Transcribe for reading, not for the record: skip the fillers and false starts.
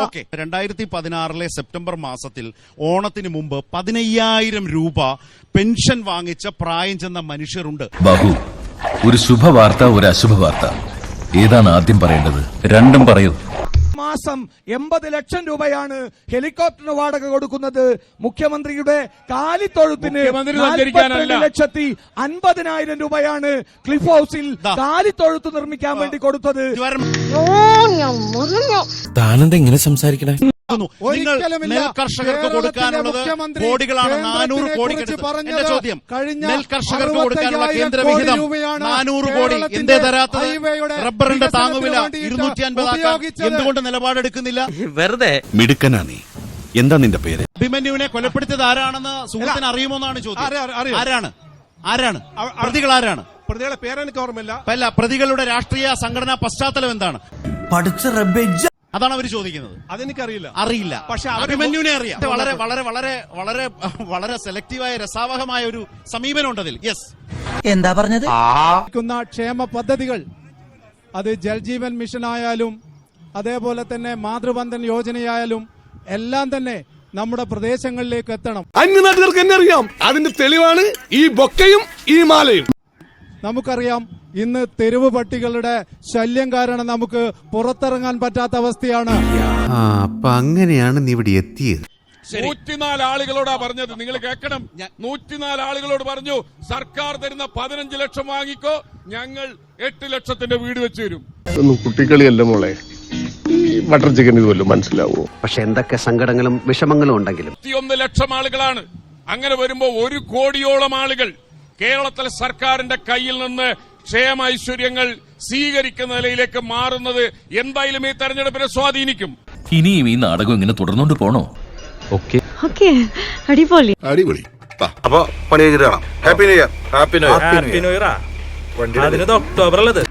Okay, 2016 September മാസത്തിൽ ഓണത്തിന് മുമ്പ് 15,000 രൂപ പെൻഷൻ വാങ്ങിച്ച പ്രായം ചെന്ന മനുഷ്യരുണ്ട്. ബാബു, ഒരു ശുഭവാർത്ത, ഒരു അശുഭ വാർത്ത, ഏതാണ് ആദ്യം പറയേണ്ടത്? രണ്ടും പറയൂ. മാസം 80 ലക്ഷം രൂപയാണ് ഹെലികോപ്റ്ററിന് വാടക കൊടുക്കുന്നത്. മുഖ്യമന്ത്രിയുടെ കാലിത്തൊഴുത്തിന് 42,50,000 രൂപയാണ് ക്ലിഫ് ഹൗസിൽ കാലിത്തൊഴുത്ത് നിർമ്മിക്കാൻ വേണ്ടി കൊടുത്തത്. താനെന്താ ഇങ്ങനെ സംസാരിക്കണേ? നെൽ കർഷകർക്ക് കൊടുക്കാനുള്ളത് കോടികളാണ്, 400 കോടി. എന്റെ ചോദ്യം, നെൽ കർഷകർക്ക് കൊടുക്കാനുള്ള കേന്ദ്ര വിഹിതം 400 കോടി എന്തേ തരാത്തത്? റബ്ബറിന്റെ താങ്ങുവില 250 ആക്കാൻ എന്തുകൊണ്ട് നിലപാടെടുക്കുന്നില്ല? വെറുതെ മിടുക്കനാ നീ. എന്താ നിന്റെ പേര്? അഭിമന്യുവിനെ കൊലപ്പെടുത്തിയത് ആരാണെന്ന് സുഹൃത്തിന് അറിയുമോന്നാണ് ചോദ്യം. ആരാണ് പ്രതികൾ? ആരാണ് പ്രതികളുടെ പേരെനിക്ക് ഓർമ്മയില്ല. അല്ല, പ്രതികളുടെ രാഷ്ട്രീയ സംഘടനാ പശ്ചാത്തലം എന്താണ്? അതാണ് അവർ ചോദിക്കുന്നത്. അതെനിക്കറിയില്ല. അറിയില്ല. പക്ഷെ അഭിമന്യുവിനെ അറിയാം. വളരെ വളരെ വളരെ വളരെ വളരെ സെലക്റ്റീവായ രസാവഹമായ ഒരു സമീപനമുണ്ട് അതിൽ. യെസ്, എന്താ പറഞ്ഞത്? ക്ഷേമ പദ്ധതികൾ, അത് ജൽജീവൻ മിഷൻ ആയാലും അതേപോലെ തന്നെ മാതൃബന്ധൻ യോജനയായാലും എല്ലാം തന്നെ നമ്മുടെ പ്രദേശങ്ങളിലേക്ക് എത്തണം. അന്യനാട്ടുകാർക്ക് എന്നെ അറിയാം. അതിന്റെ തെളിവാണ് ഈ ബൊക്കയും ഈ മാലയും. നമുക്കറിയാം, ഇന്ന് തെരുവ് പട്ടികളുടെ ശല്യം കാരണം നമുക്ക് പുറത്തിറങ്ങാൻ പറ്റാത്ത അവസ്ഥയാണ്. അപ്പൊ അങ്ങനെയാണ് നീ ഇവിടെ എത്തിയത്. 104 ആളുകളോടാ പറഞ്ഞത്. നിങ്ങൾ കേൾക്കണം. 104 ആളുകളോട് പറഞ്ഞു, സർക്കാർ തരുന്ന 15 ലക്ഷം വാങ്ങിക്കോ, ഞങ്ങൾ 8 ലക്ഷത്തിന്റെ വീട് വെച്ച് തരും. കുട്ടികളിയല്ല മോളെ, ബട്ടർ ചിക്കൻ ഇതുമല്ലോ മനസ്സിലാവോ? പക്ഷെ എന്തൊക്കെ സങ്കടങ്ങളും വിഷമങ്ങളും ഉണ്ടെങ്കിലും 21 ലക്ഷം ആളുകളാണ്. അങ്ങനെ വരുമ്പോ 1 കോടിയോളം ആളുകൾ കേരളത്തിലെ സർക്കാരിന്റെ കയ്യിൽ നിന്ന് ക്ഷേമ ഐശ്വര്യങ്ങൾ സ്വീകരിക്കുന്ന നിലയിലേക്ക് മാറുന്നത് എന്തായാലും ഈ തെരഞ്ഞെടുപ്പിനെ സ്വാധീനിക്കും. ഇനിയും ഈ നാടകം ഇങ്ങനെ തുടർന്നുകൊണ്ട് പോണോ? അടിപൊളി. അപ്പൊ പണി കഴിഞ്ഞിട്ട് കാണാം. Happy new year. Happy new year. അതിന് ഒക്ടോബർ ഉള്ളത്.